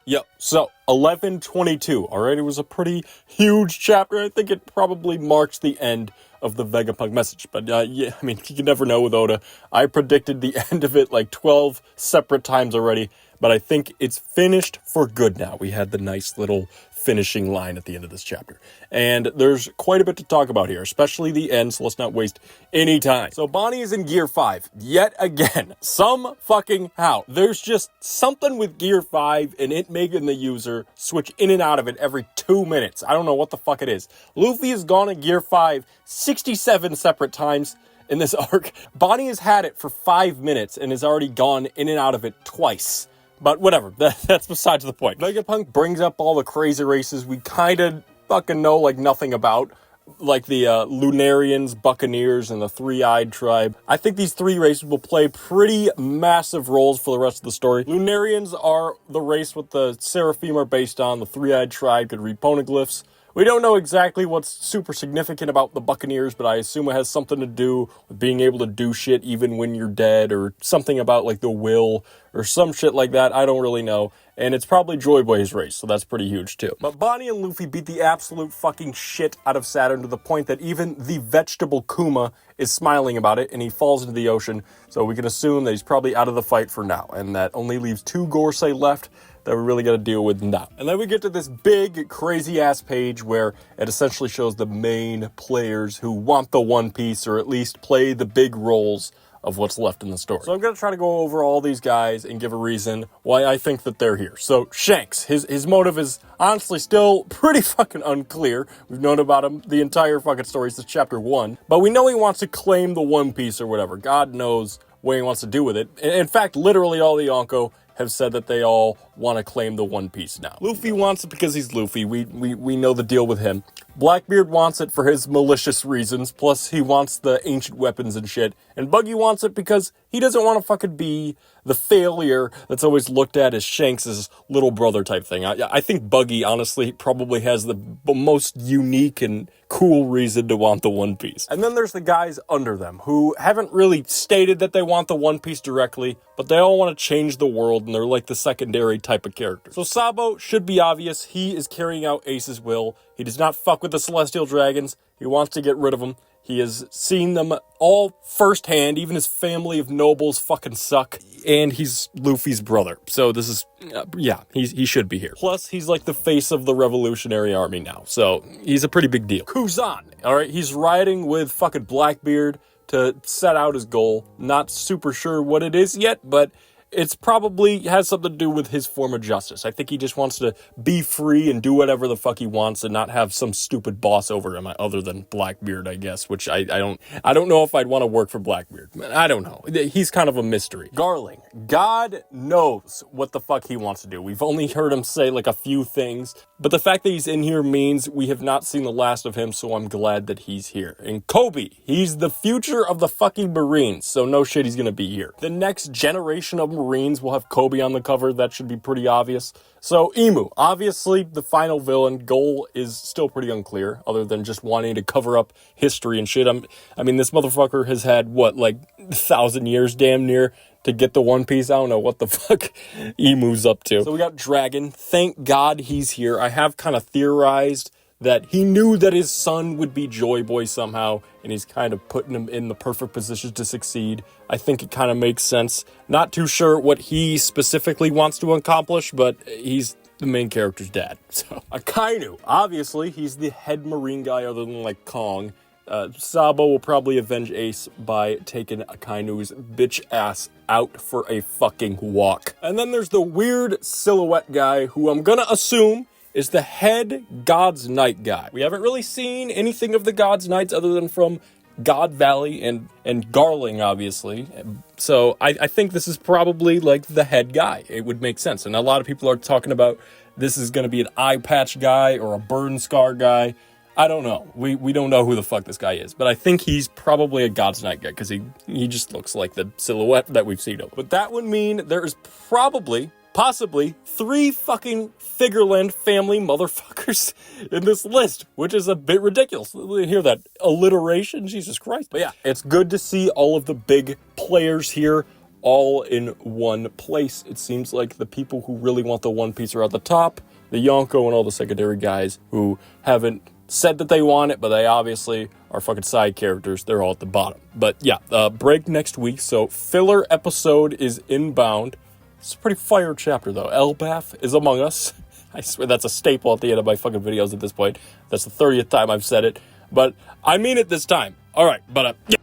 Yep, so 1122, all right? It was a pretty huge chapter. I think it probably marks the end of the Vegapunk message. But yeah, I mean, you can never know with Oda. I predicted the end of it like 12 separate times already, but I think it's finished for good now. We had the nice little finishing line at the end of this chapter. And there's quite a bit to talk about here, especially the end, so let's not waste any time. So Bonnie is in Gear 5, yet again. Some fucking how. There's just something with Gear 5 and it making the user switch in and out of it every 2 minutes. I don't know what the fuck it is. Luffy has gone in Gear 5 67 separate times in this arc. Bonnie has had it for 5 minutes and has already gone in and out of it twice. But whatever, that's besides the point. Vegapunk brings up all the crazy races we kind of fucking know like nothing about, like the Lunarians, Buccaneers, and the Three-Eyed Tribe. I think these three races will play pretty massive roles for the rest of the story. Lunarians are the race with the Seraphim are based on. The Three-Eyed Tribe could read poneglyphs. We don't know exactly what's super significant about the Buccaneers, but I assume it has something to do with being able to do shit even when you're dead, or something about like the will, or some shit like that. I don't really know. And it's probably Joy Boy's race, so that's pretty huge too. But Bonnie and Luffy beat the absolute fucking shit out of Saturn to the point that even the vegetable Kuma is smiling about it, and he falls into the ocean. So we can assume that he's probably out of the fight for now, and that only leaves 2 Gorosei left that we really got to deal with now. And then we get to this big, crazy-ass page where it essentially shows the main players who want the One Piece, or at least play the big roles of what's left in the story. So I'm going to try to go over all these guys and give a reason why I think that they're here. So Shanks, his motive is honestly still pretty fucking unclear. We've known about him the entire fucking story since chapter 1. But we know he wants to claim the One Piece or whatever. God knows what he wants to do with it. In fact, literally all the Yonko have said that they all want to claim the One Piece now. Luffy wants it because he's Luffy. We know the deal with him. Blackbeard wants it for his malicious reasons, plus he wants the ancient weapons and shit. And Buggy wants it because he doesn't want to fucking be the failure that's always looked at as Shanks' little brother type thing. I think Buggy, honestly, probably has the most unique and cool reason to want the One Piece. And then there's the guys under them who haven't really stated that they want the One Piece directly, but they all want to change the world, and they're like the secondary type of characters. So Sabo should be obvious. He is carrying out Ace's will. He does not fuck with the Celestial Dragons. He wants to get rid of them. He has seen them all firsthand. Even his family of nobles fucking suck. And he's Luffy's brother. So this is, yeah, he should be here. Plus, he's like the face of the Revolutionary Army now. So he's a pretty big deal. Kuzan, all right? He's riding with fucking Blackbeard to set out his goal. Not super sure what it is yet, but it's probably has something to do with his form of justice. I think he just wants to be free and do whatever the fuck he wants and not have some stupid boss over him other than Blackbeard, I guess, which I don't know if I'd want to work for Blackbeard. I don't know. He's kind of a mystery. Garling. God knows what the fuck he wants to do. We've only heard him say like a few things, but the fact that he's in here means we have not seen the last of him, so I'm glad that he's here. And Kobe, he's the future of the fucking Marines, so no shit he's gonna be here. The next generation of Marines will have Kobe on the cover. That should be pretty obvious. So Imu, obviously the final villain. Goal is still pretty unclear, other than just wanting to cover up history and shit. I mean, this motherfucker has had, what, like 1,000 years damn near to get the One Piece. I don't know what the fuck Imu's up to. So we got Dragon. Thank God he's here. I have kind of theorized that he knew that his son would be Joy Boy somehow, and he's kind of putting him in the perfect position to succeed. I think it kind of makes sense. Not too sure what he specifically wants to accomplish, but he's the main character's dad. So Akainu, obviously, he's the head Marine guy other than like Kong. Sabo will probably avenge Ace by taking Akainu's bitch ass out for a fucking walk. And then there's the weird silhouette guy who I'm gonna assume is the head God's Knight guy. We haven't really seen anything of the God's Knights other than from God Valley and Garling, obviously. So I think this is probably like the head guy. It would make sense. And a lot of people are talking about this is going to be an eye patch guy or a burn scar guy. I don't know. We don't know who the fuck this guy is. But I think he's probably a God's Knight guy because he just looks like the silhouette that we've seen of. But that would mean there is possibly 3 fucking Figureland family motherfuckers in this list, which is a bit ridiculous. You hear that alliteration? Jesus Christ. But yeah, it's good to see all of the big players here. all in one place. It seems like the people who really want the One Piece are at the top, the Yonko and all the secondary guys who haven't said that they want it, but they obviously are fucking side characters. They're all at the bottom. But yeah, break next week, so filler episode is inbound. It's a pretty fire chapter, though. Elbaf is among us. I swear that's a staple at the end of my fucking videos at this point. That's the 30th time I've said it, but I mean it this time. All right, but yeah.